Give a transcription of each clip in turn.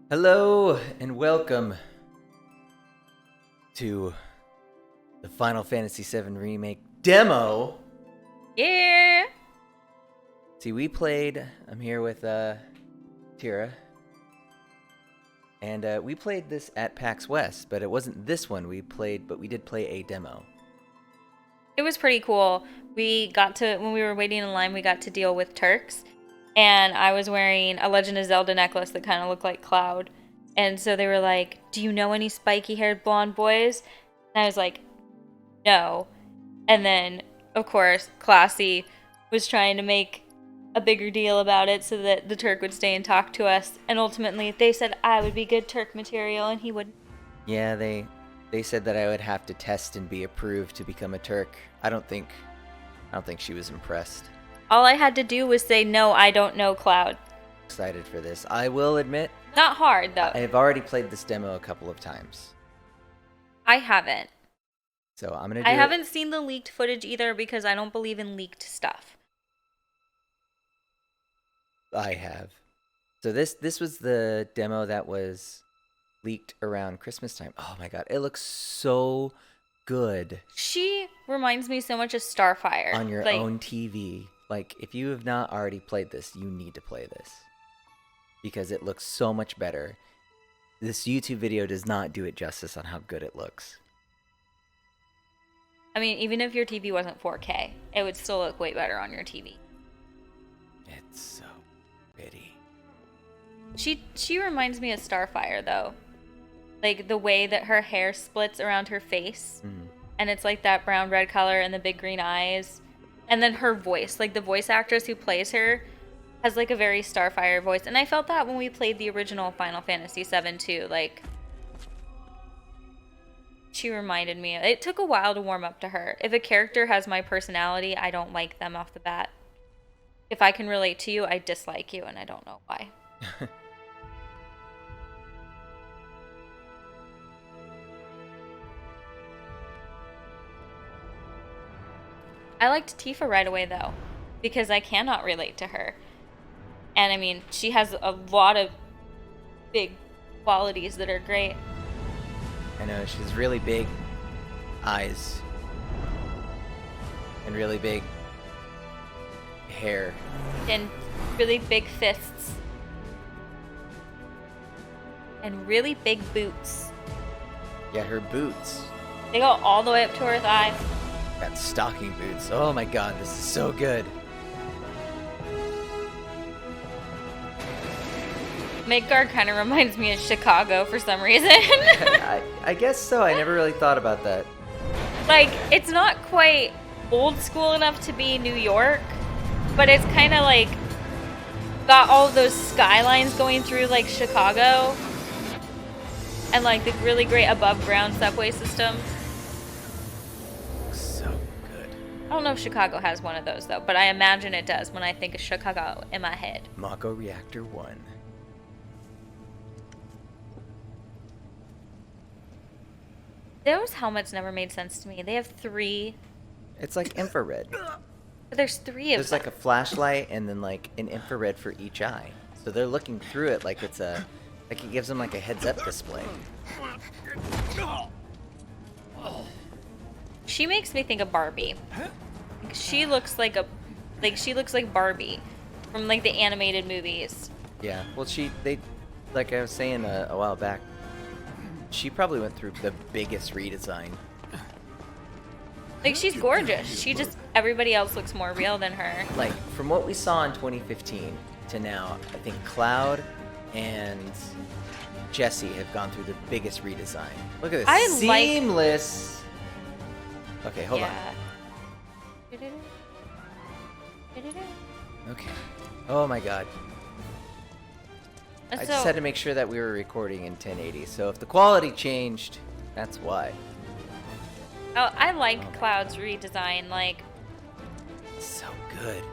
Hello and welcome to the Final Fantasy VII Remake demo. Yeah. See, I'm here with Tira, and we played this at PAX West, but it wasn't this one but we did play a demo. It was pretty cool. When we were waiting in line, we got to deal with Turks. And I was wearing a Legend of Zelda necklace that kind of looked like Cloud. And so they were like, "Do you know any spiky-haired blonde boys?" And I was like, "No." And then, of course, Classy was trying to make a bigger deal about it so that the Turk would stay and talk to us. And ultimately, they said I would be good Turk material and he would. Yeah, they said that I would have to test and be approved to become a Turk. I don't think she was impressed. All I had to do was say, "No, I don't know Cloud." Excited for this. I will admit, Not hard, though. I've already played this demo a couple of times. I haven't. So I'm gonna do I it. haven't seen the leaked footage either because I don't believe in leaked stuff. I have. So this was the demo that was leaked around Christmas time. Oh my god, it looks so good. She reminds me so much of Starfire. On your own TV. Like, if you have not already played this, you need to play this. Because it looks so much better. This YouTube video does not do it justice on how good it looks. I mean, even if your TV wasn't 4K, it would still look way better on your TV. It's so pretty. She reminds me of Starfire, though. Like, the way that her hair splits around her face. Mm. And it's like that brown-red color and the big green eyes. And then her voice. Like, the voice actress who plays her has, like, a very Starfire voice. And I felt that when we played the original Final Fantasy VII, too. Like, she reminded me. It took a while to warm up to her. If a character has my personality, I don't like them off the bat. If I can relate to you, I dislike you, and I don't know why. I liked Tifa right away, though, because I cannot relate to her. And, I mean, she has a lot of big qualities that are great. I know, she has really big eyes. And really big hair. And really big fists. And really big boots. Yeah, her boots. They go all the way up to her thigh. Got stocking boots. Oh my god, this is so good. Midgard kind of reminds me of Chicago for some reason. I guess so. I never really thought about that. Like, it's not quite old school enough to be New York, but it's kind of like got all of those skylines going through like Chicago and like the really great above ground subway system. So good. I don't know if Chicago has one of those though, but I imagine it does when I think of Chicago in my head. Mako Reactor 1. Those helmets never made sense to me. They have 3. It's like infrared. But there's 3 of There's them. like a flashlight and then like an infrared for each eye. So they're looking through it like it's a... Like it gives them like a heads-up display. She makes me think of Barbie. She looks like Barbie from like the animated movies. Yeah, well like I was saying a while back, she probably went through the biggest redesign. Like, she's gorgeous. Everybody else looks more real than her. Like, from what we saw in 2015 to now, I think Cloud and Jessie have gone through the biggest redesign. Look at this. Seamless. Okay, hold on. Okay. Oh my god. I just had to make sure that we were recording in 1080. So if the quality changed, that's why. Oh, I like Cloud's redesign. Like, so good.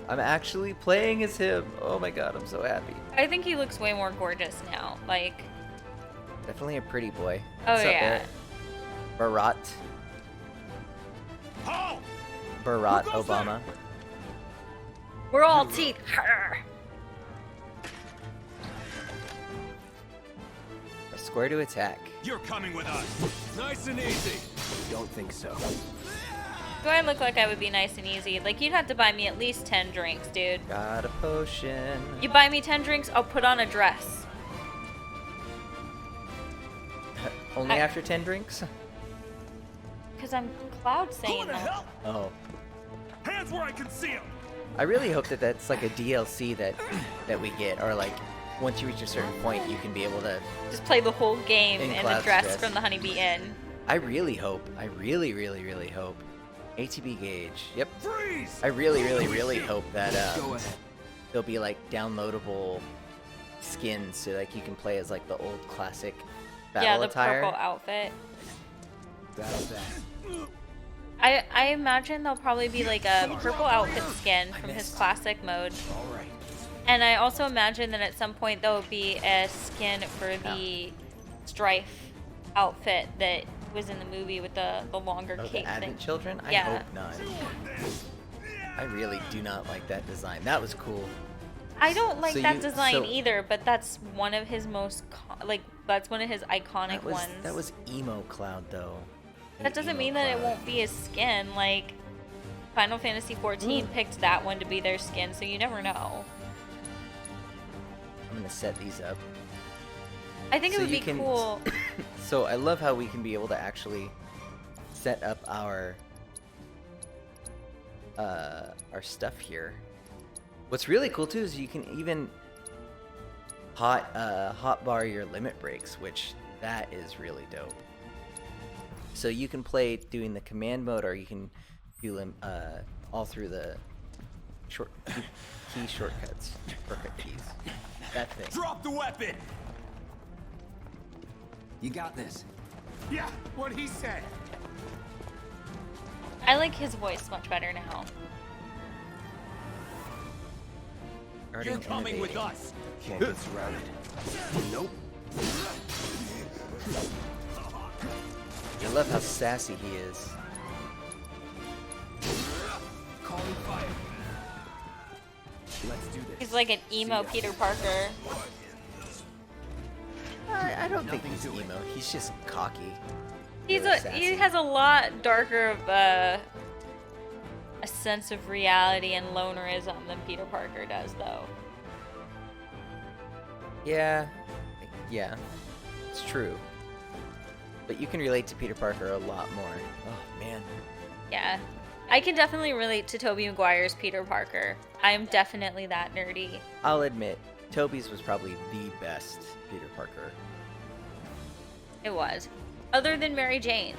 I'm actually playing as him. Oh my god, I'm so happy. I think he looks way more gorgeous now. Like, definitely a pretty boy. Oh, What's up, yeah. Barack Obama. we're all teeth. Square to attack. You're coming with us. Nice and easy. Don't think so. Do I look like I would be nice and easy? Like, you'd have to buy me at least 10 drinks, dude. Got a potion. You buy me 10 drinks, I'll put on a dress. Only after 10 drinks? Because I'm Cloud Who saying the that. hell? Oh. Hands where I can see them. I really hope that that's like a DLC that we get, or like once you reach a certain point, you can be able to. Just play the whole game In in the Cloud's dress dress. from the Honeybee Inn. I really hope. I really, really, really hope. ATB gauge. Yep. Freeze! I really, really, really hope that Go ahead. there'll be like downloadable skins, so like you can play as like the old classic battle Yeah, the attire. purple outfit. That's that. I imagine there'll probably be like a purple outfit skin from his classic mode. All right. And I also imagine that at some point there will be a skin for the Strife outfit that was in the movie with the longer Oh, the cape thing. Advent Children? I Yeah. hope not. I really do not like that design. That was cool. I don't like So that you- design so- either, but that's one of his most that's one of his iconic ones. That was emo Cloud though. That doesn't mean that it won't be his skin. Like Final Fantasy XIV picked that one to be their skin, so you never know. I'm gonna set these up. I think it So would you be can- cool. So I love how we can be able to actually set up our stuff here. What's really cool too is you can even hotbar your limit breaks, which that is really dope. So you can play doing the command mode, or you can do them all through the key shortcuts, shortcut keys. That thing. Drop the weapon! You got this. Yeah, what he said. I like his voice much better now. Starting You're coming with innovating. us. Can't get surrounded. Nope. I love how sassy he is. Calling fire. Let's do this. He's like an emo ya. Peter Parker. I don't think Nothing he's to it. emo. He's just cocky. He Really sassy. has a lot darker of a sense of reality and lonerism than Peter Parker does, though. Yeah, it's true. But you can relate to Peter Parker a lot more. Oh man. Yeah. I can definitely relate to Tobey Maguire's Peter Parker. I'm definitely that nerdy. I'll admit, Toby's was probably the best Peter Parker. It was. Other than Mary Jane.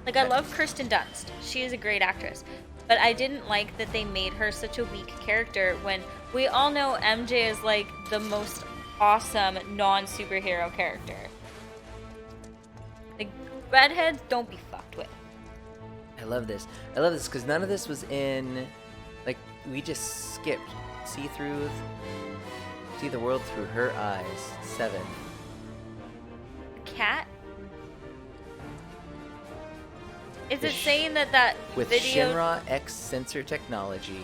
Like, I love Kirsten Dunst. She is a great actress. But I didn't like that they made her such a weak character when we all know MJ is like the most awesome non-superhero character. Like, redheads don't be fucked with. I love this. I love this because none of this was in, like, we just skipped. See the world through her eyes. 7. Cat? Is The it saying that With video... Shinra X sensor technology,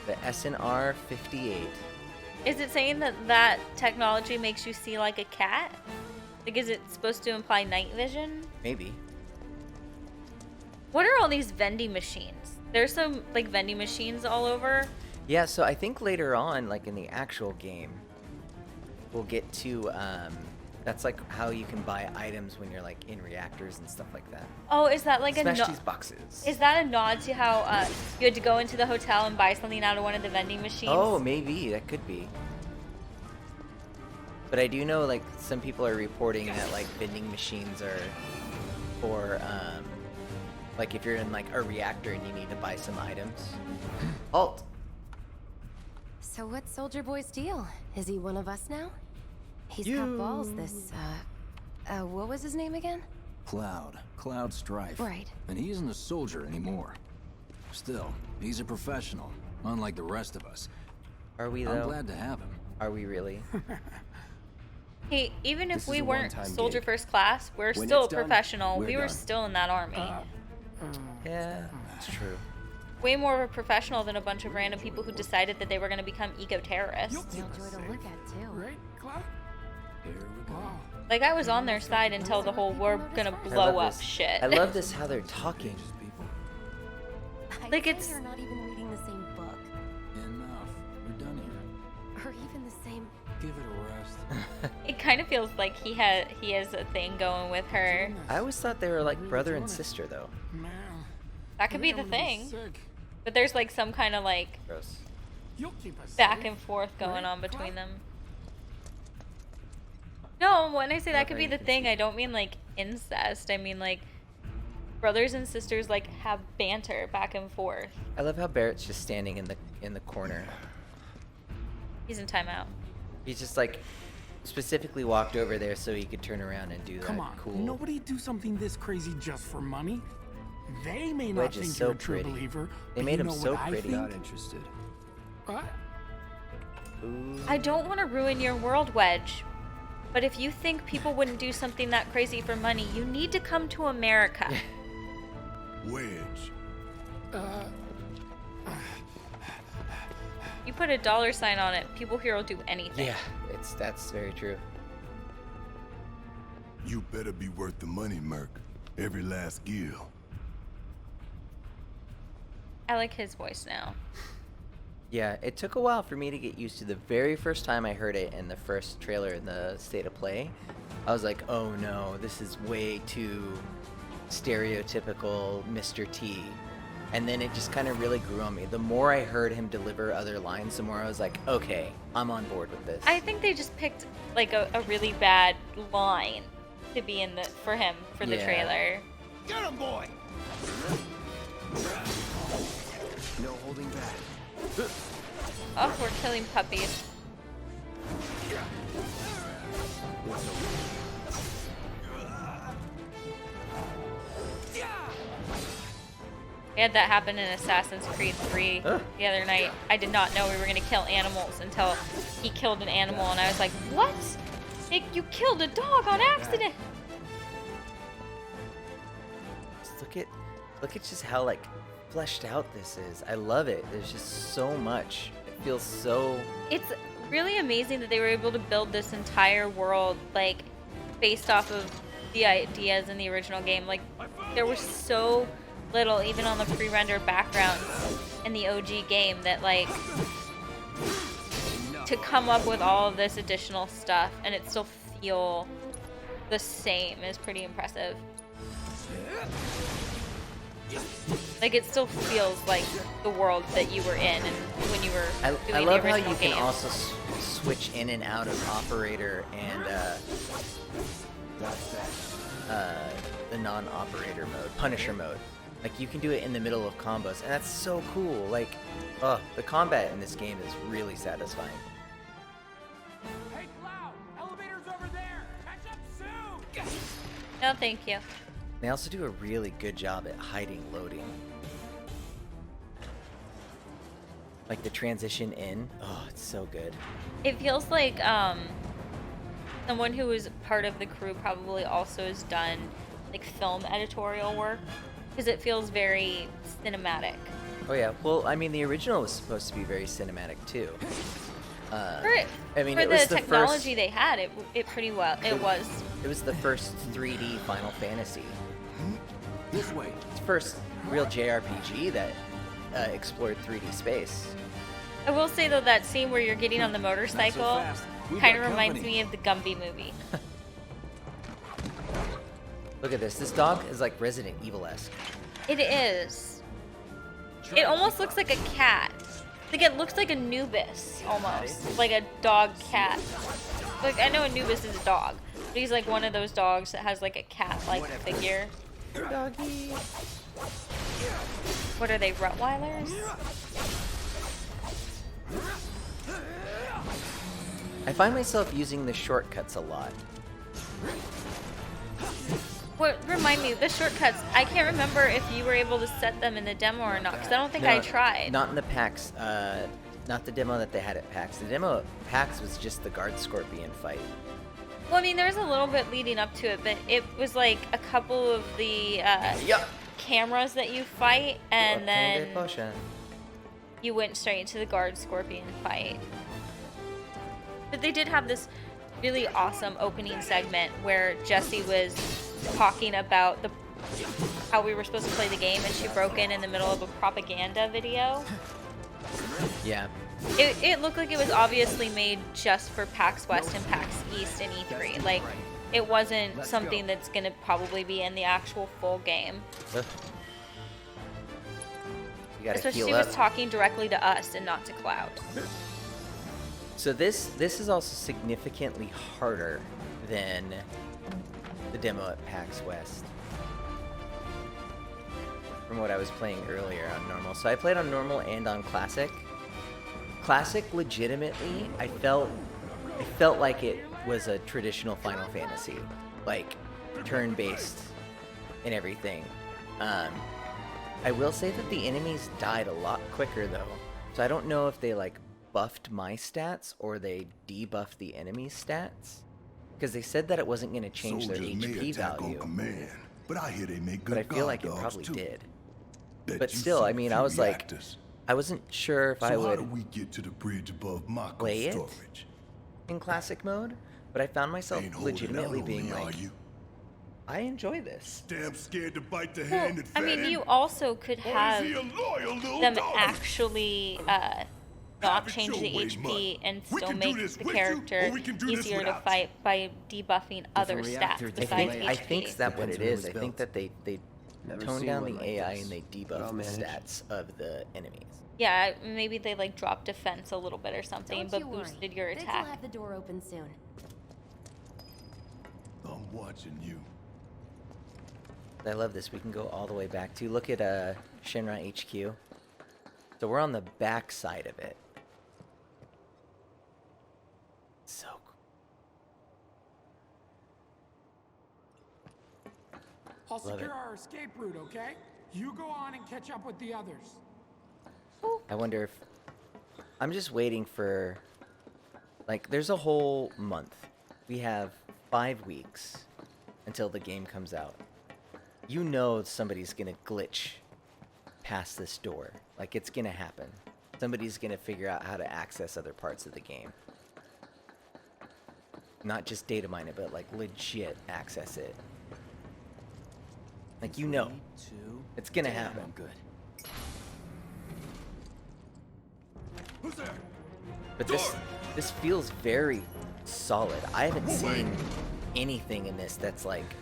the SNR 58. Is it saying that technology makes you see like a cat? Like, is it supposed to imply night vision? Maybe. What are all these vending machines? There's some, like, vending machines all over. Yeah, so I think later on, like in the actual game, we'll get to, that's like how you can buy items when you're like in reactors and stuff like that. Oh, is that like Smash a these boxes. Is that a nod to how you had to go into the hotel and buy something out of one of the vending machines? Oh, maybe. That could be. But I do know, like, some people are reporting that, like, vending machines are for, like, if you're in, like, a reactor and you need to buy some items. Halt! So what's Soldier Boy's deal? Is he one of us now? He's got balls, this, what was his name again? Cloud Strife. Right. And he isn't a soldier anymore. Still, he's a professional, unlike the rest of us. Are we, though? I'm glad to have him. Are we really? Hey, even This if is we a weren't one-time Soldier gig. First Class, we're When still a it's done, professional. we're We were done. still in that army. Yeah, that's true. Way more of a professional than a bunch of random people who decided that they were going to become eco-terrorists. Real joy to look at, too. Right, Cloud? Here we go. Like, I was on their side until the whole we're gonna I blow love up this. shit. I love this how they're talking. Just people. Like, I'd it's- say you're not even reading the same book. Enough. We're done here. Or even the same... Give it a rest. It kind of feels like he has a thing going with her. I always thought they were like brother and sister though. Man, That could be the thing. But there's like some kind of like Gross. you'll keep us back safe. and forth going on between them. No, when I say that could be the thing, I don't mean like incest. I mean like brothers and sisters like have banter back and forth. I love how Barrett's just standing in the corner. He's in timeout. He's just like specifically walked over there so he could turn around and do that. Come on, Cool. nobody do something this crazy just for money. They may not Wedge is think so you're a true pretty. believer. They but made you him know so what I pretty. think? Not interested. What? Ooh. I don't want to ruin your world, Wedge. But if you think people wouldn't do something that crazy for money, you need to come to America. Wedge. You put a dollar sign on it, people here will do anything. Yeah, that's very true. You better be worth the money, Merc. Every last gill. I like his voice now. Yeah, it took a while for me to get used to. The very first time I heard it in the first trailer in the State of Play, I was like, oh no, this is way too stereotypical Mr. T. And then it just kind of really grew on me. The more I heard him deliver other lines, the more I was like, okay, I'm on board with this. I think they just picked like a really bad line to be in the for him for the Yeah. trailer. Get him, boy! No holding back. Oh, we're killing puppies. We had that happen in Assassin's Creed 3 the other night. I did not know we were going to kill animals until he killed an animal, and I was like, what? You killed a dog on accident! Just look at just how like fleshed out this is. I love it. There's just so much. It feels so It's really amazing that they were able to build this entire world, like, based off of the ideas in the original game. Like, there was so little, even on the pre-rendered backgrounds in the OG game, that, like, to come up with all of this additional stuff and it still feel the same is pretty impressive. Like, it still feels like the world that you were in and when you were doing I love the how original you game. can also switch in and out of operator and the non-operator mode, Punisher mode. Like, you can do it in the middle of combos, and that's so cool. Like, the combat in this game is really satisfying. Hey, Cloud! Elevator's over there! Catch up soon! No, thank you. They also do a really good job at hiding loading. Like the transition in, it's so good. It feels like someone who was part of the crew probably also has done like film editorial work, because it feels very cinematic. Oh yeah, well, I mean, the original was supposed to be very cinematic too. For it was the the technology first, they had, it pretty well. It was. It was the first 3D Final Fantasy. This way. It's the first real JRPG that explored 3D space. I will say though, that scene where you're getting on the motorcycle fast. We've kind got of reminds company. me of the Gumby movie. Look at this. This dog is like Resident Evil-esque. It is. It almost looks like a cat. Like, it looks like Anubis almost, like a dog cat. Like, I know Anubis is a dog, but he's like one of those dogs that has like a cat-like figure. Doggy. What are they, Rottweilers? I find myself using the shortcuts a lot. What, remind me, the shortcuts, I can't remember if you were able to set them in the demo or not, because I don't think I tried. Not in the PAX. Not the demo that they had at PAX. The demo at PAX was just the Guard Scorpion fight. Well, I mean, there's a little bit leading up to it, but it was like a couple of the cameras that you fight, and then you went straight into the Guard Scorpion fight. But they did have this really awesome opening segment where Jessie was talking about how we were supposed to play the game, and she broke in the middle of a propaganda video. Yeah. It looked like it was obviously made just for PAX West and PAX East and E3. Like, it wasn't something that's going to probably be in the actual full game. Especially she was talking directly to us and not to Cloud. So this is also significantly harder than the demo at PAX West. From what I was playing earlier on normal. So I played on normal and on classic. Classic, legitimately, I felt like it was a traditional Final Fantasy, like turn-based and everything. I will say that the enemies died a lot quicker though, so I don't know if they like buffed my stats or they debuffed the enemy stats, because they said that it wasn't going to change their HP value. Command, but I hear they make good but I feel like it probably did. But still, I mean, I was like, I wasn't sure if I would how do we get to the bridge above Mako play it storage? in classic mode, but I found myself legitimately being like, I enjoy this. Damn scared to bite the Well, hand that I mean, you also could have them actually not change the HP and still make the character easier to fight by debuffing other stats besides HP. I think that's what it is. I think that they tone down the AI and they debuff the stats of the enemies. Yeah, maybe they like dropped defense a little bit or something, but boosted your attack. They'll have the door open soon. I'm watching you. I love this. We can go all the way back to look at Shinra HQ. So we're on the back side of it. So cool. I'll secure our escape route, okay? You go on and catch up with the others. I wonder if I'm just waiting for, like, there's a whole month. We have 5 weeks until the game comes out. You know somebody's gonna glitch past this door. Like, it's gonna happen. Somebody's gonna figure out how to access other parts of the game. Not just data mine it, but like legit access it. Like, you know, it's gonna happen. Good. Who's there? But this feels very solid. I haven't seen anything in this that's like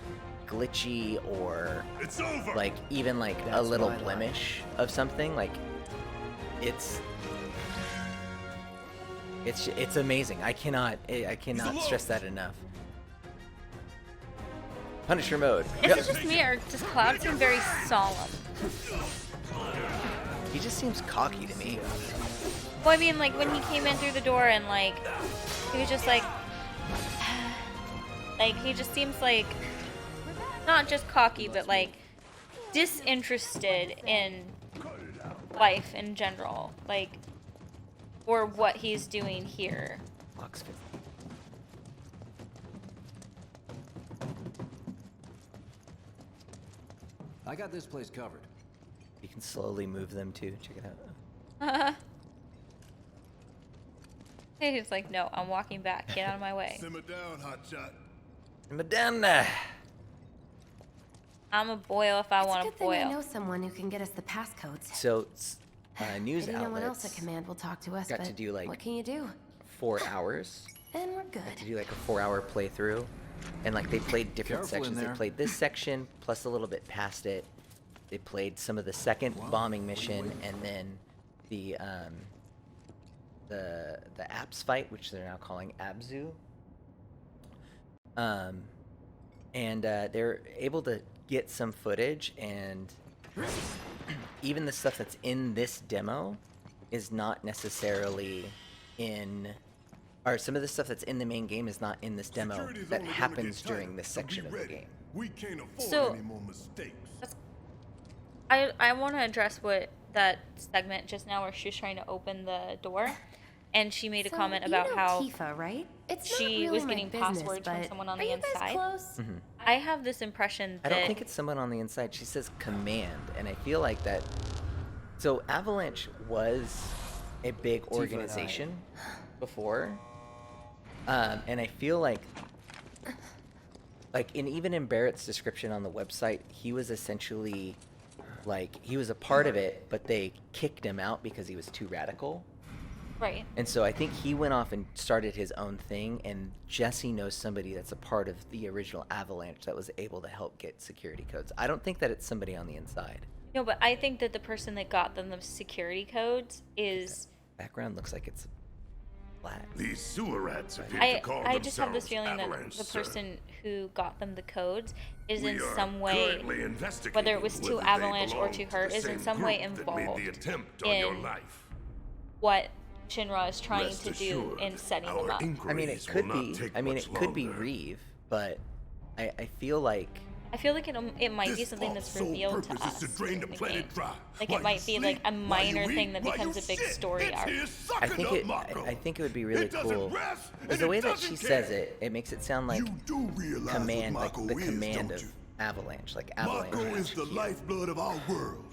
glitchy or It's over. like even like a little blemish of something. Like, it's amazing. I cannot stress that enough. Punisher mode. Is it just me, or does Cloud seem very solemn? He just seems cocky to me. Well, I mean, like, when he came in through the door and, like, he was just like... like, he just seems like... not just cocky, but, like, disinterested in life in general. Like, or what he's doing here. Oxford. I got this place covered. You can slowly move them too. Check it out. He's like, no, I'm walking back. Get out of my way. Simmer down, hotshot. Madonna. I'm a boil if I It's a want good to thing I boil. know someone who can get us the passcodes. So, news Maybe no one else at outlets command will talk to us, got but to do like what can you do? 4 hours. Then we're To good. do like a 4-hour playthrough, and like they played different Careful in sections. They there. played this section plus a little bit past it. They played some of the second bombing mission, and then the apps fight, which they're now calling Abzu. And they're able to get some footage, and even the stuff that's in this demo is not necessarily in, or some of the stuff that's in the main game is not in this demo Security's that only gonna happens get tighter, during this so be section of the ready. game. We can't afford So- any more mistakes. I want to address what that segment just now where she was trying to open the door, and she made a So, comment you about know how Tifa, right? It's not she really was my getting business, passwords from but someone on are the you guys inside. close? I have this impression I that don't think it's someone on the inside. She says command, and I feel like that. So Avalanche was a big organization before, And I feel like even in Barrett's description on the website, he was essentially like, he was a part of it, but they kicked him out because he was too radical. Right. And so I think he went off and started his own thing, and Jesse knows somebody that's a part of the original Avalanche that was able to help get security codes. I don't think that it's somebody on the inside. No, but I think that the person that got them the security codes is... Background looks like it's black. These sewer rats appear to call I just have this themselves feeling that Avalanche, the sir. person who got them the codes is We in are some way, currently investigating whether it was to whether they Avalanche or belong to her, the is in same some way group that made involved the attempt on your in life. what Shinra is trying Rest to do assured, in setting our them up. I mean, it inquiries could will be. not take I mean, much it could be longer. Reeve, but I feel like it might be This something that's vault's sole revealed to purpose us is to drain the in the planet game. dry. Like While it might you be like a sleep, while you minor eat, thing that while becomes you a big shit, story it's arc. here I sucking think up it. Mako. I think it would be really It doesn't cool. rest, Because and the it way that doesn't she care. says it, it makes it sound like You do realize command, what like Mako the is, command don't of you? Avalanche, like Avalanche. Mako is the HQ. lifeblood of our world.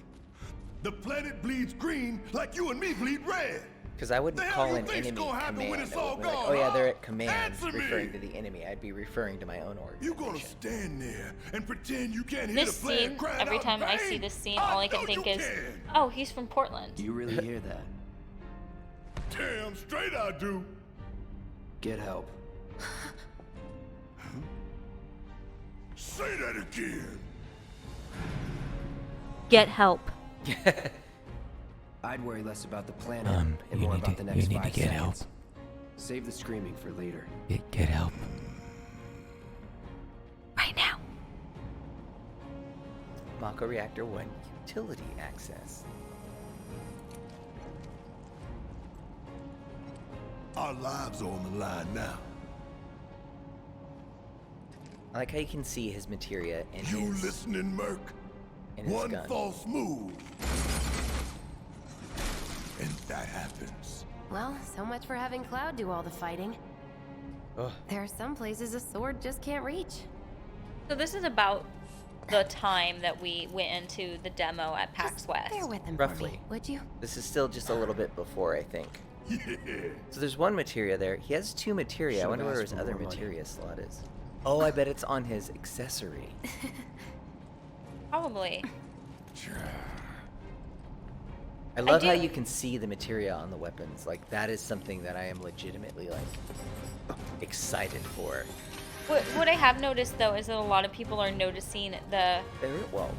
The planet bleeds green like you and me bleed red. Because I wouldn't The hell call you an think's enemy gonna happen when command. it's I all would be like, gone, oh yeah, they're huh? at command, Answer me! referring to the enemy. I'd be referring to my own You gonna organization. stand there and pretend you can't hear This the planet scene, crying every out time I vain? see this scene, all I can know think you is, can. oh, he's from Portland. Do you really hear that? Damn straight I do. Get help. Say that again. Get help. I'd worry less about the planet and more about the next 5 seconds. Save the screaming for later. Get help. Right now. Mako Reactor 1 utility access. Our lives are on the line now. I like how you can see his materia in You his, listening, Merc? in his One gun. false move. And that happens. Well, so much for having Cloud do all the fighting. Ugh. There are some places a sword just can't reach. So this is about the time that we went into the demo at PAX West. Bear with him Roughly. for me, would you? This is still just a little bit before, I think. Yeah. So there's one materia there. He has 2 materia. I Should've wonder where asked his for other more money. materia slot is. Oh, I bet it's on his accessory. Probably. I love how do- you can see the materia on the weapons. Like, that is something that I am legitimately, like, excited for. What I have noticed though is that a lot of people are noticing Barrett Wallace.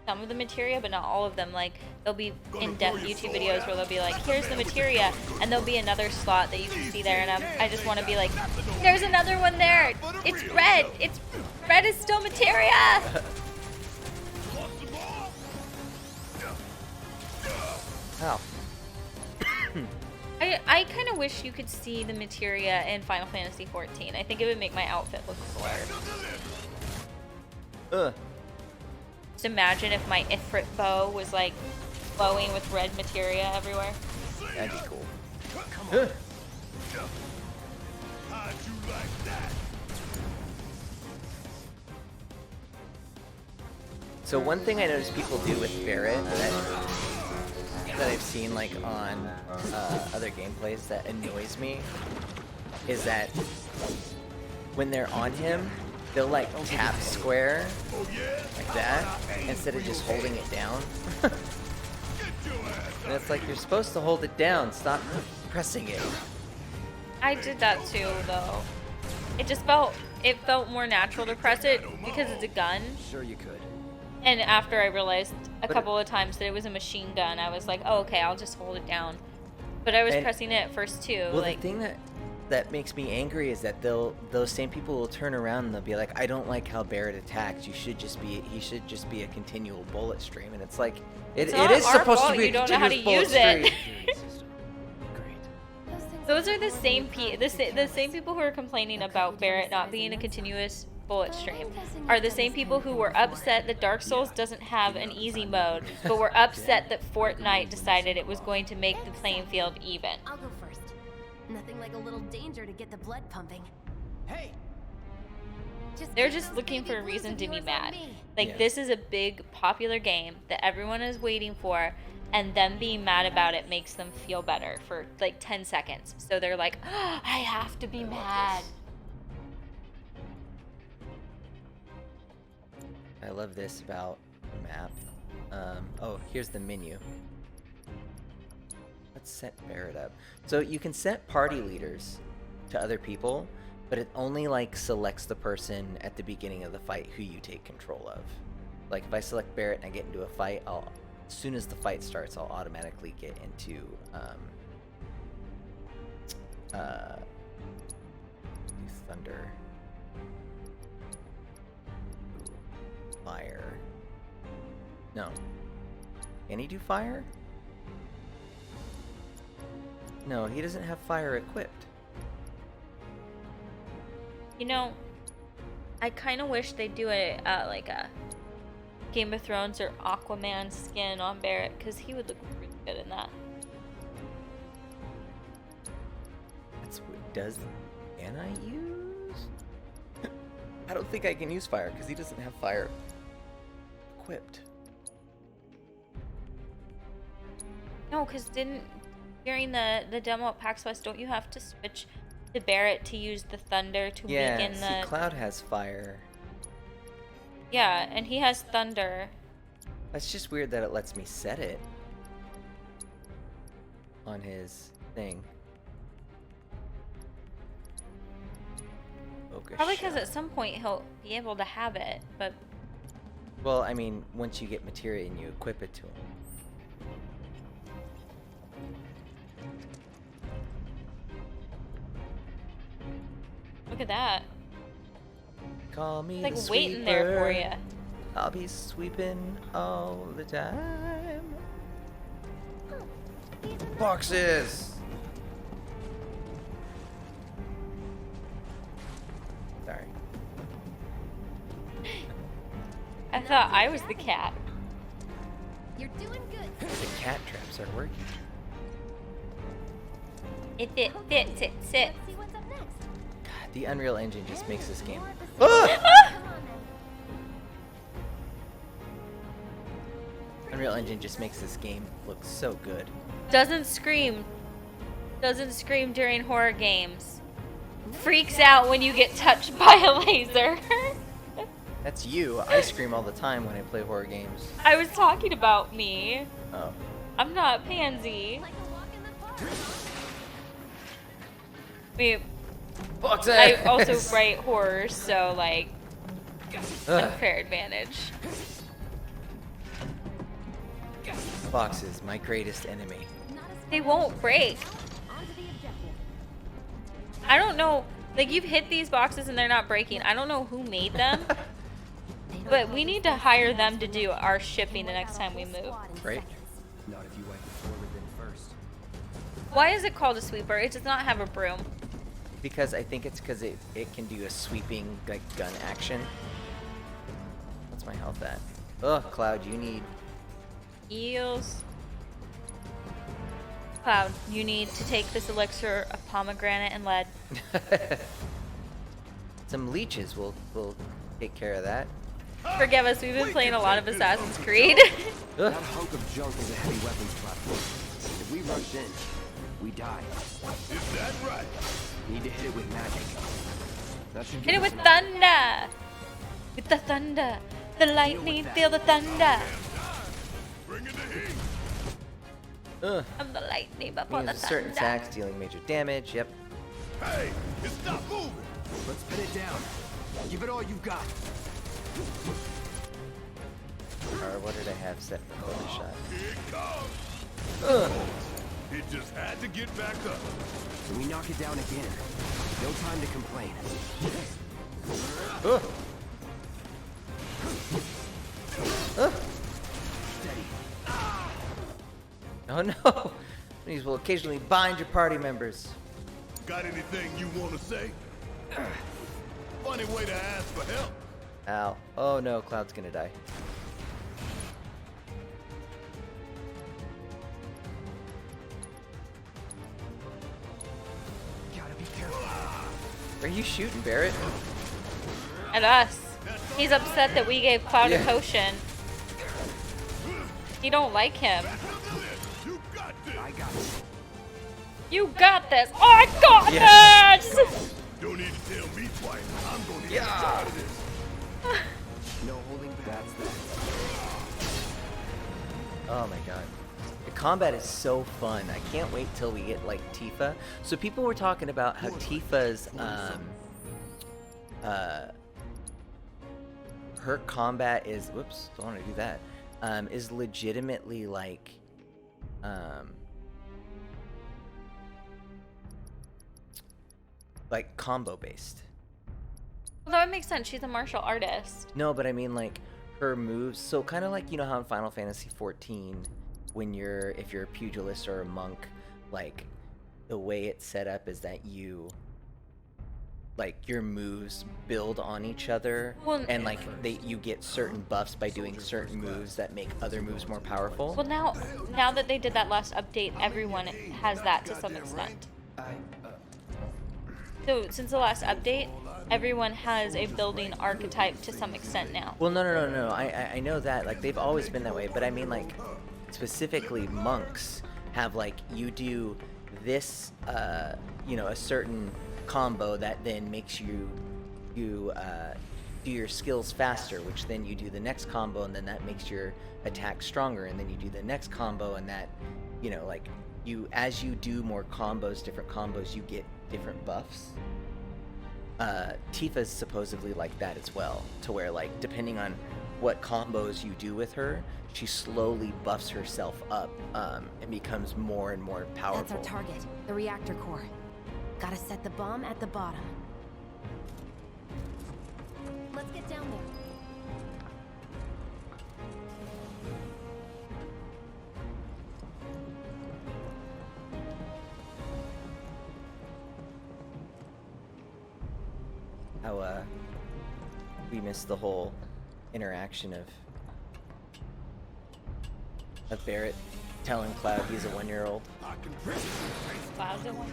some of the materia, but not all of them. Like there'll be in-depth YouTube videos where they'll be like, "Here's the materia," and there'll be another slot that you can see there, and I just want to be like, "There's another one there. It's red. It's red is still materia." Ow. I kind of wish you could see the materia in Final Fantasy XIV. I think it would make my outfit look cooler. Ugh. Just imagine if my Ifrit bow was like glowing with red materia everywhere. That'd be cool. How'd you like that? So one thing I noticed people do with Barrett that I've seen like on other gameplays that annoys me is that when they're on him, they'll like tap square like that instead of just holding it down. And it's like, you're supposed to hold it down, stop pressing it. I did that too, though. It just felt more natural to press it because it's a gun. Sure you could. And after I realized a But couple of times that it was a machine gun, I was like, oh, okay, I'll just hold it down. But I was And- pressing it at first too. Well, like, the thing that makes me angry is that those same people will turn around and they'll be like, I don't like how Barrett attacks. He should just be a continual bullet stream. And it's like, It's it not is our supposed fault to be you don't know how to continuous use bullet it. stream. System. Great. those are the same the same people who are complaining about Barrett not being a continuous bullet stream are the same people who were upset that Dark Souls doesn't have an easy mode, but were upset that Fortnite decided it was going to make the playing field even. I'll go first. Nothing like a little danger to get the blood pumping. Hey! They're just looking for a reason to be mad. Like, Yeah. this is a big, popular game that everyone is waiting for, and them being mad about it makes them feel better for like 10 seconds. So they're like, oh, I have to be mad. I love this about the map. Oh, here's the menu. Let's set Barrett up. So you can set party leaders to other people, but it only like selects the person at the beginning of the fight who you take control of. Like if I select Barrett and I get into a fight, as soon as the fight starts, I'll automatically get into Thunder. Ooh, fire. No. Can he do fire? No, he doesn't have fire equipped. You know, I kind of wish they'd do it like a Game of Thrones or Aquaman skin on Barrett, because he would look really good in that. That's what can I use? I don't think I can use fire because he doesn't have fire equipped. No, because during the demo at PAX West, don't you have to switch to Barrett to use the thunder to weaken the... Yeah, see, Cloud has fire. Yeah, and he has thunder. That's just weird that it lets me set it on his thing. Focus Probably because shot. at some point he'll be able to have it, but... Well, I mean, once you get materia and you equip it to him. Look at that. Call me It's like the waiting there for sweeper. you. I'll be sweeping all the time. Boxes! Sorry. I thought I was the cat. You're doing good. The cat traps are working. It fits, it. Let's see what's up next. God, the Unreal Engine just makes this game. More Ah! episodes. Come on then. Unreal Engine just makes this game look so good. Doesn't scream. Doesn't scream during horror games. Freaks out when you get touched by a laser. That's you. I scream all the time when I play horror games. I was talking about me. Oh. I'm not Pansy. Like a walk in the park. I Boxes! I also write horror, so like Ugh. unfair advantage. Boxes, my greatest enemy. They won't break. On to the objective. I don't know. Like you've hit these boxes and they're not breaking. I don't know who made them, but we need to hire them to do our shipping the next time we move. Right? Not if you wipe the floor with it first. Why is it called a sweeper? It does not have a broom. Because I think it's because it can do a sweeping like gun action. What's my health at? Ugh, Cloud, you need... Eels. Cloud, you need to take this elixir of pomegranate and lead. Some leeches will take care of that. Forgive us, we've been playing a lot of Assassin's Creed. Ugh. That hunk of junk is a heavy weapons platform. If we rush in, we die. Is that right? Need to hit it with magic. That should Hit give it us with enough. thunder! With the thunder! The lightning, feel the thunder! Bring in the heat. Ugh. I'm the lightning before the Means a certain thunder. attacks dealing major damage. Yep. Hey, it's not moving. Let's pin it down. Give it all you've got. Or what did I have set for bonus shot? Here it comes. Ugh. It just had to get back up. So we knock it down again. No time to complain. Ugh. Ugh. Steady. Oh no! These will occasionally bind your party members. Got anything you want to say? Funny way to ask for help. Ow. Oh no, Cloud's gonna die. Gotta be careful. Where are you shooting, Barrett? At us. He's upset that we gave Cloud Yeah. a potion. He don't like him. You got this. I got it. You got this. Oh, I got this. Don't need to tell me twice. I'm gonna get out of this. No holding back. That's that. Oh my god. The combat is so fun. I can't wait till we get like Tifa. So people were talking about how Tifa's her combat is whoops, don't want to do that. Is legitimately like combo based. Well, that would make sense. She's a martial artist. No, but I mean like her moves. So kind of like, you know how in Final Fantasy 14, when if you're a pugilist or a monk, like the way it's set up is that you like your moves build on each other, and like you get certain buffs by doing certain moves that make other moves more powerful. Well, now that they did that last update, everyone has that to some extent. So since the last update, everyone has a building archetype to some extent now. Well, no. I know that like they've always been that way, but I mean like specifically monks have like you do this, you know, a certain combo that then makes you do your skills faster, which then you do the next combo, and then that makes your attack stronger, and then you do the next combo, and that, you know, like as you do more combos, different combos, you get different buffs. Tifa's supposedly like that as well, to where like depending on what combos you do with her, she slowly buffs herself up and becomes more and more powerful. That's our target, the reactor core. Gotta set the bomb at the bottom. Let's get down there. How we missed the whole interaction of Barrett telling Cloud he's a 1-year-old. Cloud's a one.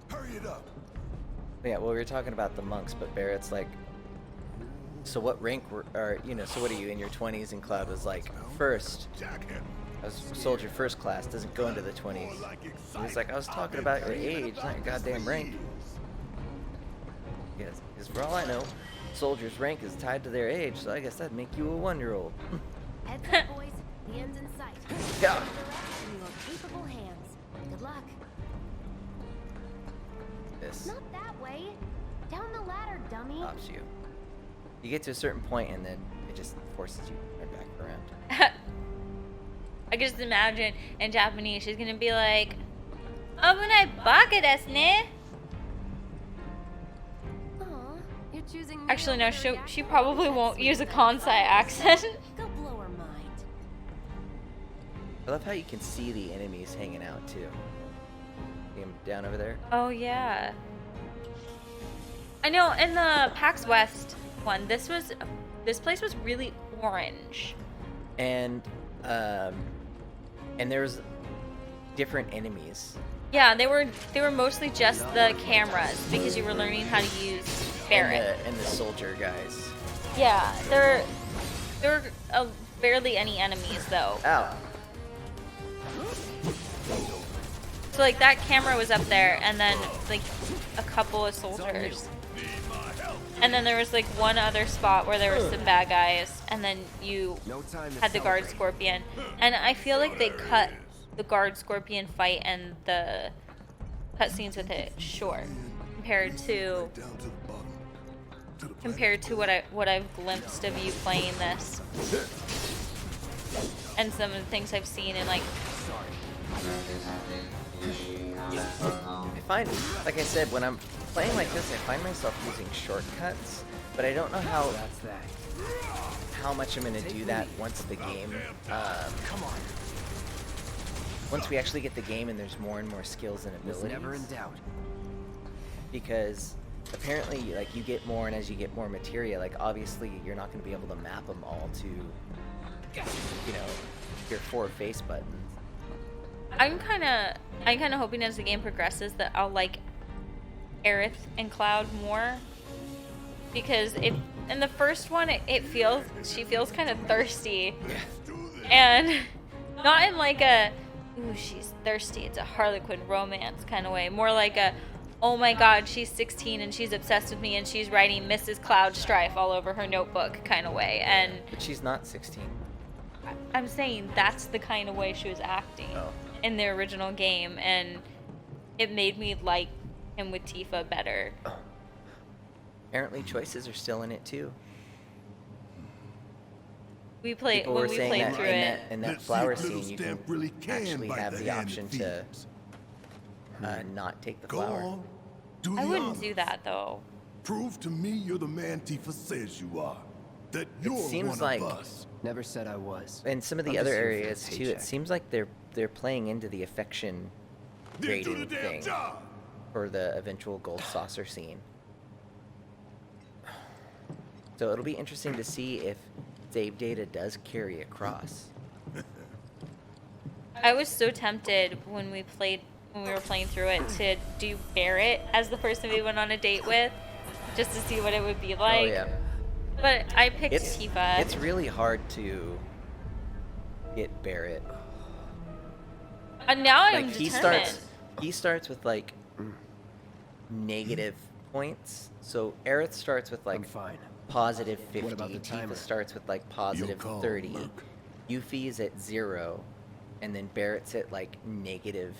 Hurry it up. Yeah, well, we were talking about the monks, but Barrett's like, so what rank so what are you, in your 20s? And Cloud was like, first. I was soldier first class, doesn't go into the 20s. He was like, I was talking about your age, not your goddamn rank. Yes, because for all I know, soldier's rank is tied to their age, so I guess that'd make you a 1-year-old. Heads up, boys. The end's in sight. Yeah. In your capable hands. Good luck. This Not that way. Down the ladder, dummy. stops you. You get to a certain point, and then it just forces you right back around. I can just imagine in Japanese, she's gonna be like, "Abunai baka desu ne." Aw, you're choosing me Actually, no, over your she reactor? probably That's won't sweet. use a Kansai accent. Go blow her mind. I love how you can see the enemies hanging out too. See 'em down over there? Oh yeah. I know. In the PAX West one, this place was really orange. And there was different enemies. Yeah, they were mostly just the cameras because you were learning how to use Barrett. And the soldier guys. Yeah, there were barely any enemies though. Ow. So like that camera was up there, and then like a couple of soldiers, and then there was like one other spot where there were some bad guys, and then you No time to had the guard celebrate. scorpion. And I feel like they cut the guard scorpion fight and the cutscenes with it short compared to what I've glimpsed of you playing this, and some of the things I've seen in like. I find, like I said, when I'm playing like this, I find myself using shortcuts, but I don't know That's that. how much I'm gonna do that once the game, once we actually get the game and there's more and more skills and Was abilities. never in doubt. Because apparently, like, you get more, and as you get more materia, like, obviously you're not gonna be able to map them all to, you know, your 4 face buttons. I'm kind of hoping as the game progresses that I'll like Aerith and Cloud more, because in the first one she feels kind of thirsty, and Not in like a, ooh, she's thirsty, it's a Harlequin romance kind of way. More like a, oh my god, she's 16 and she's obsessed with me and she's writing Mrs. Cloud Strife all over her notebook kind of way. And But she's not 16. I'm saying that's the kind of way she was acting in the original game, and it made me like him with Tifa better. Apparently choices are still in it too. We played People when were we saying played that through in it. that, in that Let's see flower if little scene, you Stamp can really can actually bite have the the hand option that to feeds. not take the Go flower. on. Do I the wouldn't honors. do that though. Prove to me you're the man Tifa says you are. That you're seems one like- of us. Never said I was. In some of the I'm other just here for areas the too, it paycheck. seems like they're playing into the affection Then do the rating damn thing job. for the eventual gold saucer scene. So it'll be interesting to see if save data does carry across. I was so tempted when we were playing through it to do Barrett as the person we went on a date with, just to see what it would be like. Oh yeah. But I picked It's Tifa. it's really hard to get Barrett. And now I'm Like determined. he starts with like negative points. So Aerith starts with I'm like fine. positive 50. What about the timer? Tifa starts with like positive call, 30. Merc. Yuffie's at 0, and then Barrett's at like negative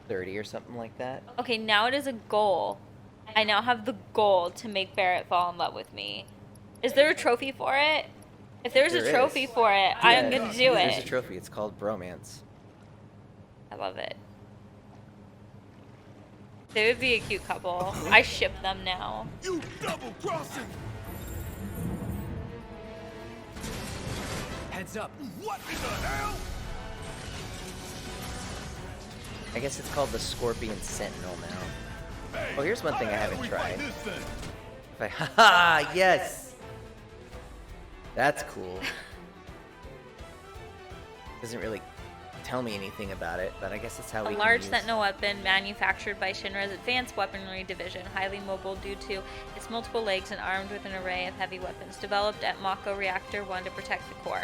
30 or something like that. Okay, now it is a goal. I now have the goal to make Barrett fall in love with me. Is there a trophy for it? If there's There a is. trophy for it, I'm Yeah, gonna do There's a it. trophy. It's called Bromance. I love it. They would be a cute couple. I ship them now. You double crossing. Heads up. What in the hell? I guess it's called the Scorpion Sentinel now. Hey, Oh, here's one thing I how haven't do we tried. fight this thing? If I, haha, yes! That's cool. Doesn't really tell me anything about it, but I guess that's how A we large can use... sentinel weapon manufactured by Shinra's Advanced Weaponry Division, highly mobile due to its multiple legs and armed with an array of heavy weapons, developed at Mako Reactor 1 to protect the core.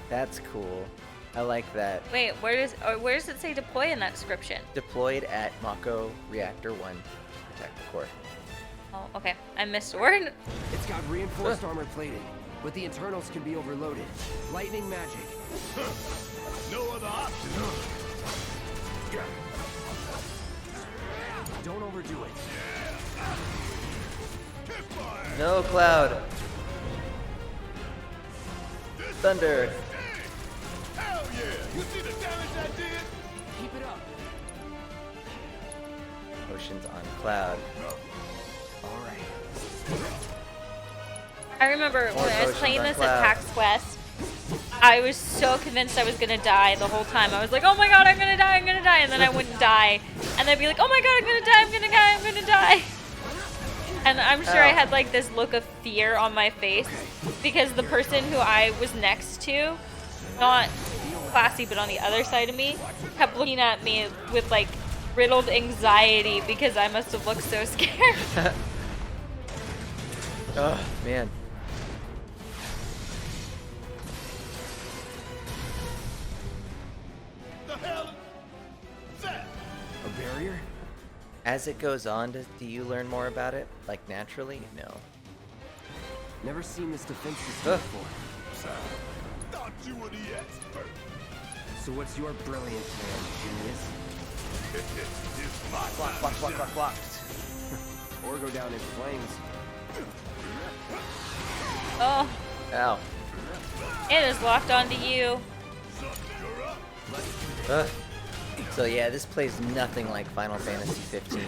That's cool. I like that. Wait, where does it say deploy in that description? Deployed at Mako Reactor 1 to protect the core. Oh, okay. I missed a word. It's got reinforced armor plating, but the internals can be overloaded. Lightning magic. No other option, huh? Don't overdo it. Hit fire. No, Cloud! Thunder! Hell yeah! You see the damage I did? Keep it up. Potions on Cloud. All right. I remember when I was potions playing on this Cloud. at PAX West, I was so convinced I was gonna die the whole time. I was like, oh my god, I'm gonna die, and then I wouldn't die. And then I'd be like, oh my god, I'm gonna die, I'm gonna die. And I'm sure I Ow. had like this look of fear on my face because the person who I was next to, not classy but on the other side of me, kept looking at me with like riddled anxiety because I must have looked so scared. Oh, man. The hell is that? A barrier? As it goes on, do you learn more about it? Like, naturally? No. Never seen this defense system Ugh. before. Thought you were the expert. So what's your brilliant plan, genius? It's my Block, block, block, block, block. Or go down in flames. Oh, Ow. it is locked onto you. Ugh. So yeah, this plays nothing like Final Fantasy 15.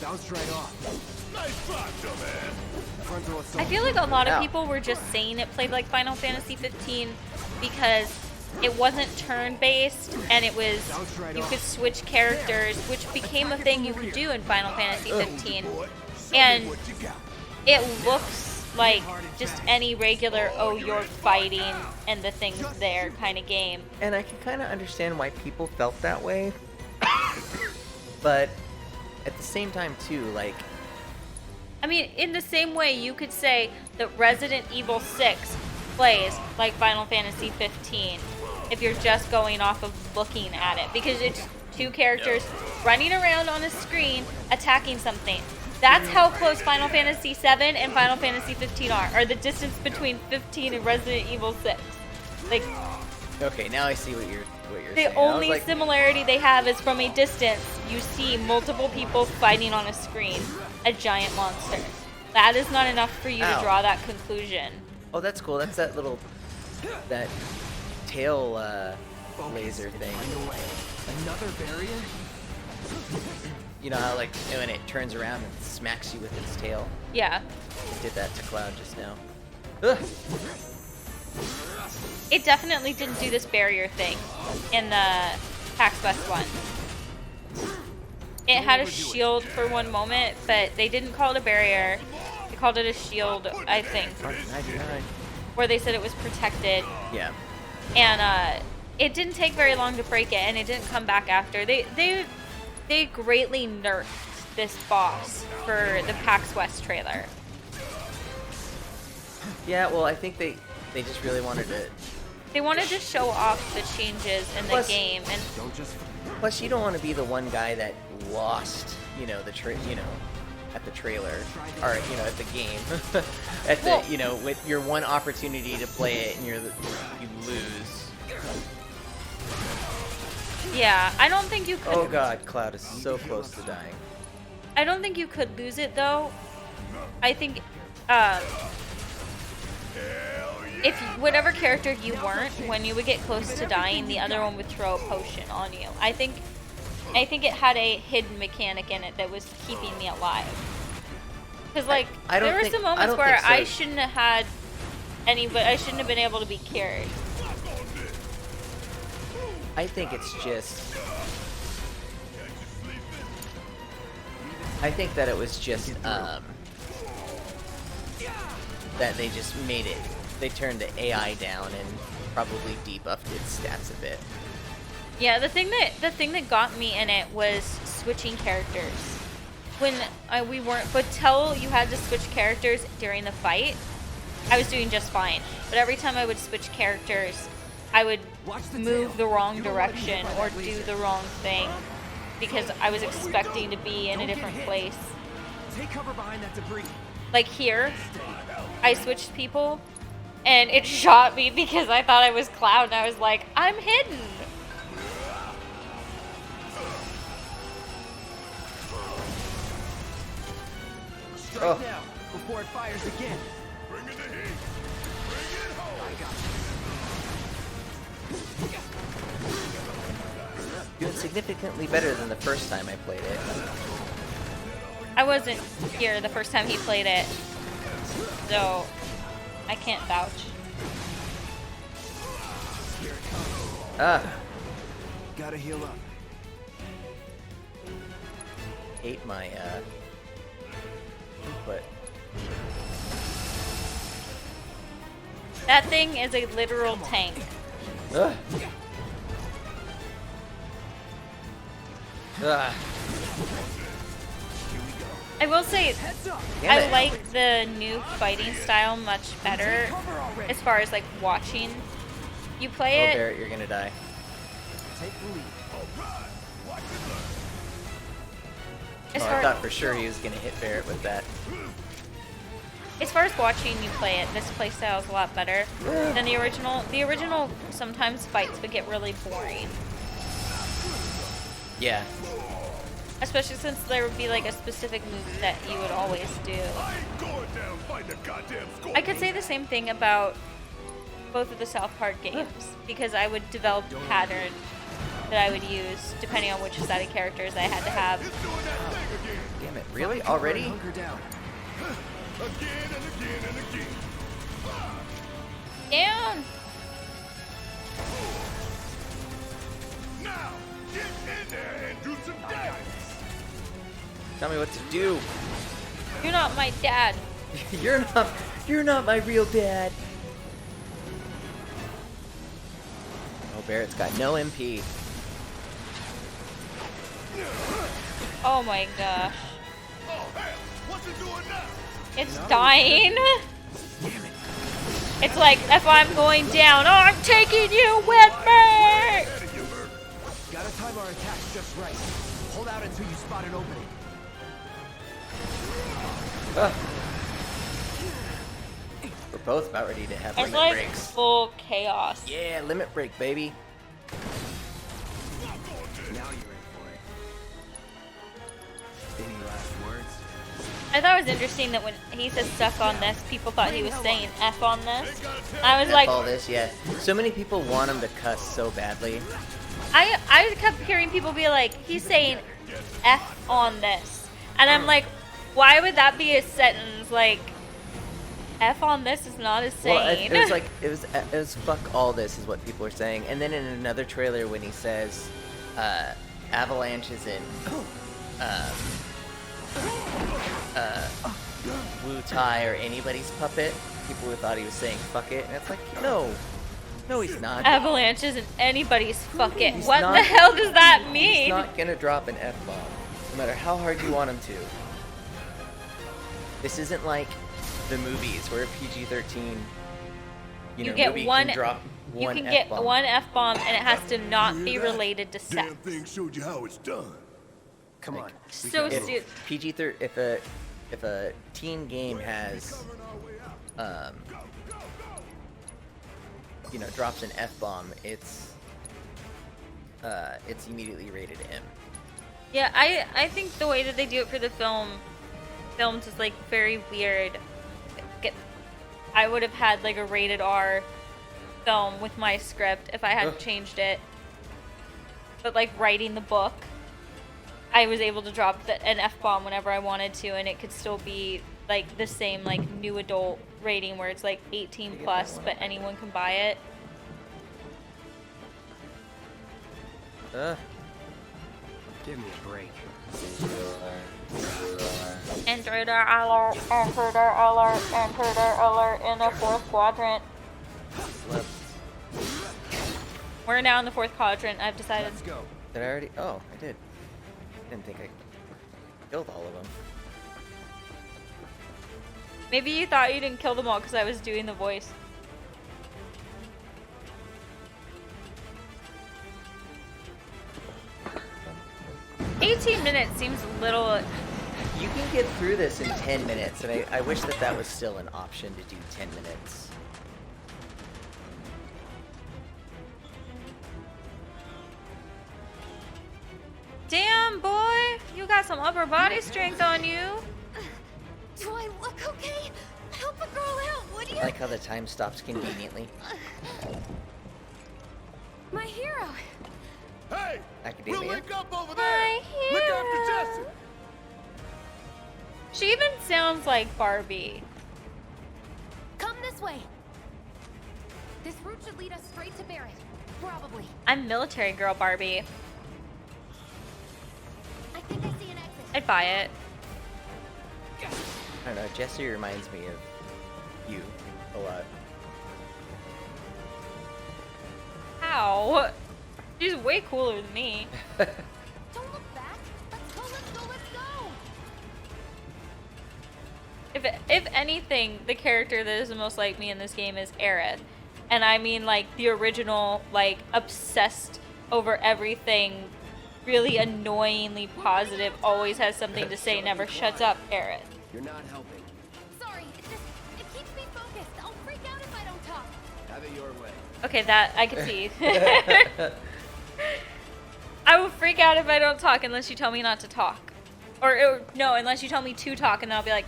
Bounced right off. Nice try, dumbass. Frontal assault. I feel like a lot of Ow. people were just saying it played like Final Fantasy 15 because it wasn't turn-based and it was you could switch characters, which became a thing you could do in Final Fantasy 15. Boy, show And me what you got. it looks like just any regular oh you're fighting and the thing's there kind of game. And I can kind of understand why people felt that way. But at the same time too, like, I mean, in the same way you could say that Resident Evil 6 plays like Final Fantasy 15 if you're just going off of looking at it, because it's two characters running around on a screen attacking something. That's how close Final Fantasy 7 and Final Fantasy 15 are the distance between 15 and Resident Evil 6. Like, okay, now I see what you're the saying. only similarity they have is from a distance, you see multiple people fighting on a screen, a giant monster. That is not enough for you to draw that conclusion. Oh, that's cool. That's that little, that tail laser thing. Another barrier? You know how like when it turns around and smacks you with its tail? Yeah. It did that to Cloud just now. Ugh. It definitely didn't do this barrier thing in the PAX West one. It had a shield for one moment, but they didn't call it a barrier. They called it a shield, I think. 99. Where they said it was protected. Yeah. And it didn't take very long to break it, and it didn't come back after. They greatly nerfed this boss for the PAX West trailer. Yeah, well, I think they just really wanted to. They wanted to show off the changes in the game, and plus, you don't want to be the one guy that lost, at the trailer, or at the game, with your one opportunity to play it, and you lose. Yeah, I don't think you could. Oh God, Cloud is so close to dying. I don't think you could lose it though. I think, if whatever character you weren't, when you would get close to dying, the other one would throw a potion on you. I think it had a hidden mechanic in it that was keeping me alive. Because there were some moments where I shouldn't have had I shouldn't have been able to be cured. I think it's just. I think that it was just that they just made it. They turned the AI down and probably debuffed its stats a bit. Yeah, the thing that got me in it was switching characters. When we weren't, but till you had to switch characters during the fight, I was doing just fine. But every time I would switch characters, I would move the wrong direction or do the wrong thing because I was expecting to be in a different place. Take cover behind that debris. Like here, I switched people, and it shot me because I thought I was Cloud, and I was like, I'm hidden. Strike now before it fires again. Bring it the heat. Bring it home. I got Doing significantly better than the first time I played it. I wasn't here the first time he played it, so I can't vouch. Gotta heal up. Hate my input. That thing is a literal tank. Ugh. I will say, I like the new fighting style much better as far as like watching you play it. Barrett, you're gonna die. Take the lead. As I far, thought for sure he was gonna hit Barrett with that. as far as watching you play it, this playstyle is a lot better than the original. The original sometimes fights would get really boring. Yeah. Especially since there would be like a specific move that you would always do. I could say the same thing about both of the South Park games because I would develop a pattern that I would use depending on which set of characters I had to have. Damn it, really? Already? Hunker down. Again and again and again. Down! Now, get in there and do some damage. Tell me what to do. You're not my dad. You're not my real dad. Oh, Barrett's got no MP. Oh my gosh. Oh, hell. What's it doing now? It's dying. Damn it. It's like, if I'm going down, I'm taking you with me! Gotta time our attacks just right. Hold out until you spot an opening. We're both about ready to have It's limit like breaks. full chaos. Yeah, limit break, baby. Now you're in for it. Any last words? I thought it was interesting that when he said stuck on this, people thought he was saying F on this. I was like, all this, yeah. So many people want him to cuss so badly. I kept hearing people be like, he's saying F on this. And I'm like, why would that be a sentence? Like, F on this is not a saying. Well, it was like, it was fuck all this is what people are saying. And then in another trailer when he says, Avalanche is in, Wu Tai or anybody's puppet, people would thought he was saying fuck it. And it's like, no, he's not. Avalanche isn't anybody's fuck it. He's What not- the hell does that mean? He's not gonna drop an F-bomb, no matter how hard you want him to. This isn't like the movies where PG-13, You get movie one. can drop You one can F-bomb. get one F-bomb, and it has to not be related to sex. Damn thing showed you how it's done. Come on. So If stupid. PG-13, if a teen game has, drops an F-bomb, it's immediately rated M. Yeah, I think the way that they do it for the films is like very weird. I would have had like a rated R film with my script if I hadn't changed it. But like writing the book, I was able to drop an F-bomb whenever I wanted to, and it could still be like the same like new adult rating where it's like 18 plus, but anyone can buy it. Give me a break. Intruder alert, intruder alert, intruder alert in the fourth quadrant. We're now in the fourth quadrant, I've decided. Let's go. Did I already? Oh, I did. Didn't think I killed all of them. Maybe you thought you didn't kill them all because I was doing the voice. $18 minutes seems a little. You can get through this in 10 minutes, and I wish that was still an option to do 10 minutes. Damn, boy! You got some upper body strength on you. Do I look okay? Help a girl out, would you? I like how the time stops conveniently. My hero. Hey, Academia. we'll link up over there. My Look hero. after Jesse. She even sounds like Barbie. Come this way. This route should lead us straight to Barrett. Probably. I'm military girl Barbie. I think I see an exit. I'd buy it. I don't know, Jesse reminds me of you a lot. How? She's way cooler than me. Don't look back. Let's go, let's go, let's go. If anything, the character that is the most like me in this game is Aerith. And I mean like the original, like obsessed over everything, really annoyingly positive, always has something to say, never shuts up Aerith. You're not helping. Sorry, it keeps me focused. I'll freak out if I don't talk. Have it your way. Okay, that I can see. I will freak out if I don't talk unless you tell me not to talk. Or no, unless you tell me to talk, and then I'll be like,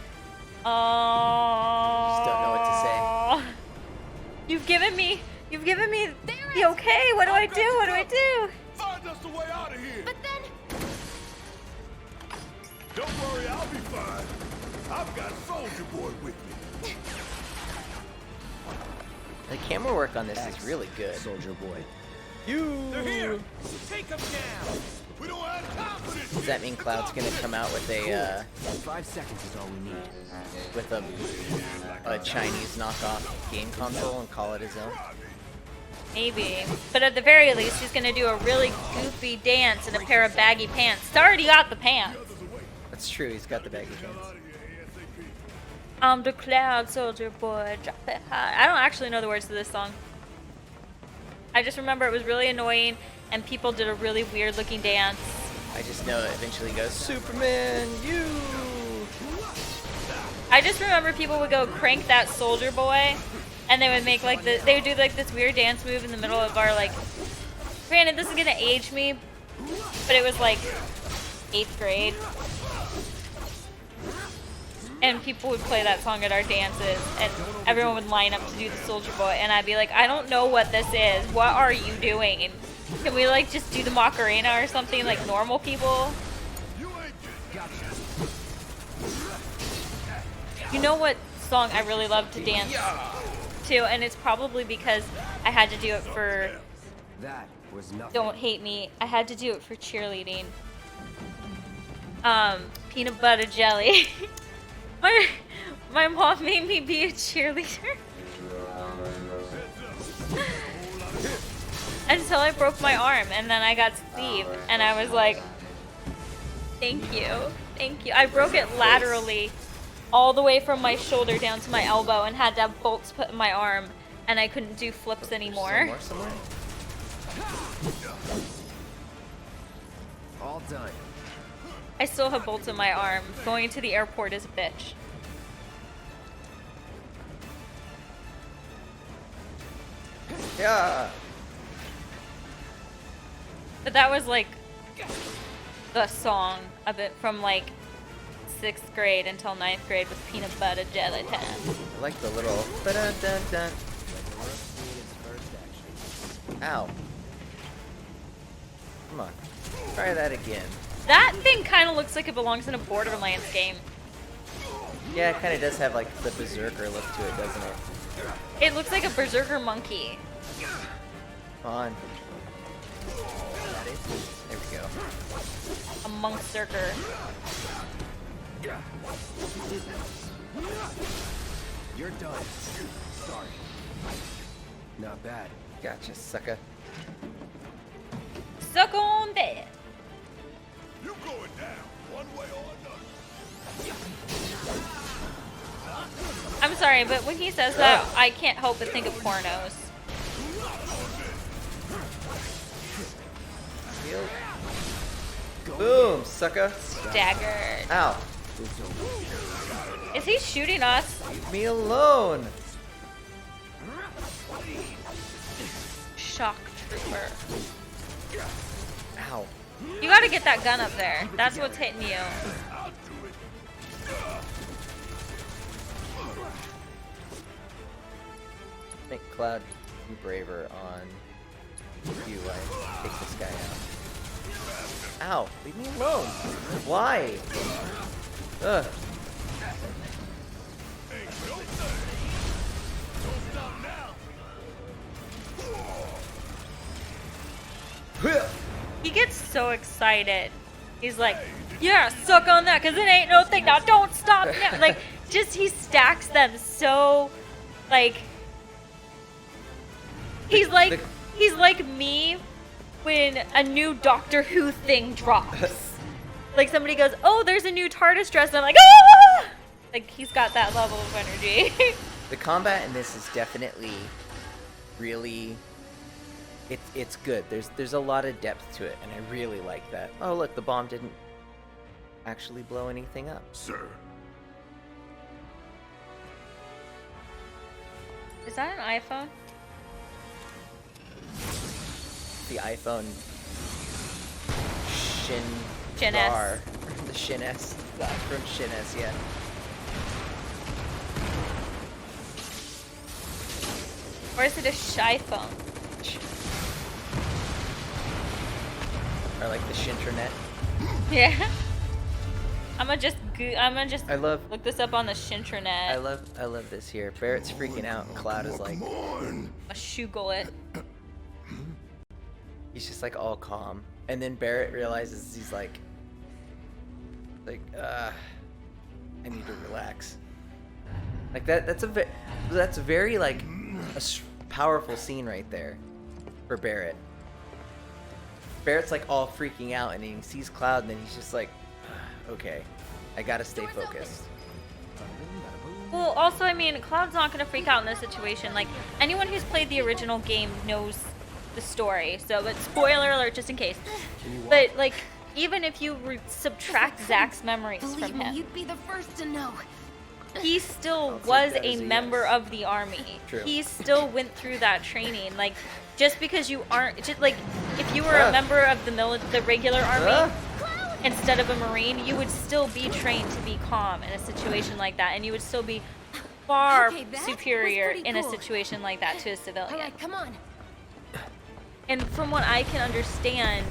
oh. Just don't know what to say. You've given me the okay. What do I do? What do I do? Find us a way out of here. But then, Don't worry, I'll be fine. I've got Soldier Boy with me. The camera work on this is really good. Soldier Boy. They're here. Take them down. We don't have time for this. Does that mean Cloud's gonna come out with a 5 seconds is all we need. with a Chinese knockoff game console and call it his own? Maybe. But at the very least, he's gonna do a really goofy dance in a pair of baggy pants. He's already got the pants. That's true. He's got the baggy pants. I'm the Cloud Soldier Boy, drop it high. I don't actually know the words to this song. I just remember it was really annoying and people did a really weird looking dance. I just know it eventually goes, Superman, you! I just remember people would go crank that Soldier Boy and they would make like they would do like this weird dance move in the middle of our like, granted this is gonna age me, but it was like 8th grade. And people would play that song at our dances, and everyone would line up to do the Soldier Boy, and I'd be like, I don't know what this is. What are you doing? Can we like just do the Macarena or something like normal people? You know what song I really love to dance to, and it's probably because I had to do it for, That was nothing. don't hate me, I had to do it for cheerleading. Peanut butter jelly. My mom made me be a cheerleader. Until I broke my arm, and then I got sleeve, and I was like, thank you, thank you. I broke it laterally, all the way from my shoulder down to my elbow, and had to have bolts put in my arm, and I couldn't do flips anymore. Somewhere? All done. I still have bolts in my arm. Going to the airport is a bitch. Yeah! But that was like the song of it from like 6th grade until 9th grade was Peanut Butter Jelly Time. I like the little ba-dun-dun-dun. Ow. Come on. Try that again. That thing kind of looks like it belongs in a Borderlands game. Yeah, it kind of does have like the berserker look to it, doesn't it? It looks like a berserker monkey. Come on. There we go. A monksterker. You're done. Sorry. Not bad. Gotcha, sucker. Suck on that. You going down, one way or another. I'm sorry, but when he says that, I can't help but think of pornos. Boom, sucker. Staggered. Ow. Is he shooting us? Leave me alone. Shock trooper. Ow. You gotta get that gun up there. That's what's hitting you. Make Cloud be braver on you. I take this guy out. Ow. Leave me alone. Why? Ugh. He gets so excited. He's like, yeah, suck on that, cause it ain't no thing. Now don't stop now. Like, just he stacks them so, like, he's like me when a new Doctor Who thing drops. Like somebody goes, oh, there's a new TARDIS dress, and I'm like, ah! Like he's got that level of energy. The combat in this is definitely really, it's good. There's a lot of depth to it, and I really like that. Oh look, the bomb didn't actually blow anything up. Sir, Is that an iPhone? The iPhone Shin S. bar. The Shin S. From Shin S, yeah. Or is it a shy phone? Or like the Shintranet. Yeah. I'm gonna just I love look this up on the Shintranet. I love this here. Barrett's freaking out and Cloud is like, A shoogle it. he's just like all calm. And then Barrett realizes he's like, I need to relax. Like that's very like powerful scene right there for Barrett. Barrett's like all freaking out and he sees Cloud and then he's just like, okay, I gotta stay focused. Well, also, I mean, Cloud's not gonna freak out in this situation. Like, anyone who's played the original game knows the story. So, but spoiler alert, just in case. But like, even if you subtract Zack's memories from him, you'd be the first to know. he still was a member of the army. True. He still went through that training. Like, just because you aren't, just like, if you were a member of the regular army instead of a Marine, you would still be trained to be calm in a situation like that, and you would still be far superior in a situation like that to a civilian. Alright, come on. And from what I can understand,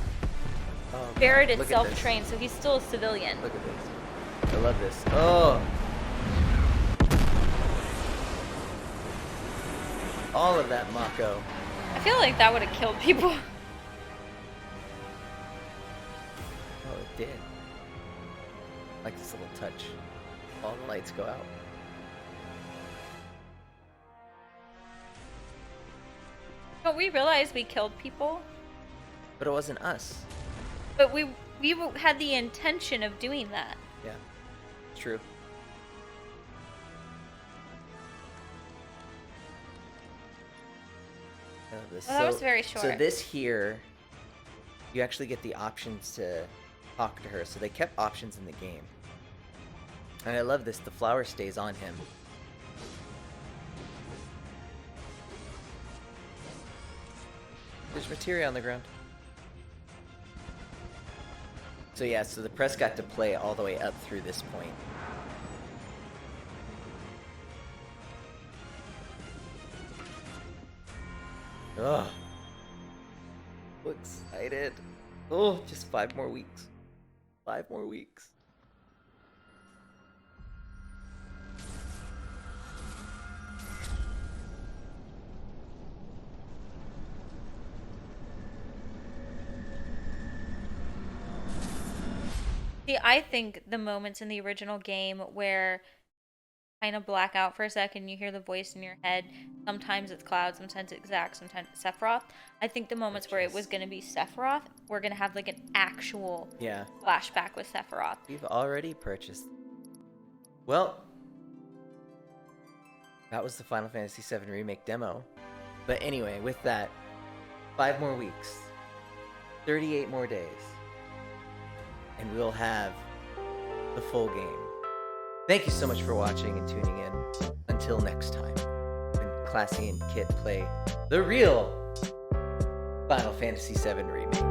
Barrett is self-trained, so he's still a civilian. Look at this. I love this. Oh. All of that Mako. I feel like that would have killed people. Oh, it did. I like this little touch. All the lights go out. But we realized we killed people. But it wasn't us. But we had the intention of doing that. Yeah, true. Well, that was very short. So this here, you actually get the options to talk to her. So they kept options in the game. And I love this. The flower stays on him. There's materia on the ground. So yeah, so the press got to play all the way up through this point. Ugh. So excited. Oh, just 5 more weeks. 5 more weeks. See, I think the moments in the original game where kind of black out for a second, you hear the voice in your head. Sometimes it's Cloud, sometimes it's Zack, sometimes it's Sephiroth. I think the moments where it was going to be Sephiroth, we're going to have like an actual flashback with Sephiroth. We've already purchased. Well, that was the Final Fantasy VII Remake demo. But anyway, with that, 5 more weeks, 38 more days, and we'll have the full game. Thank you so much for watching and tuning in. Until next time, when Classy and Kit play the real Final Fantasy VII Remake.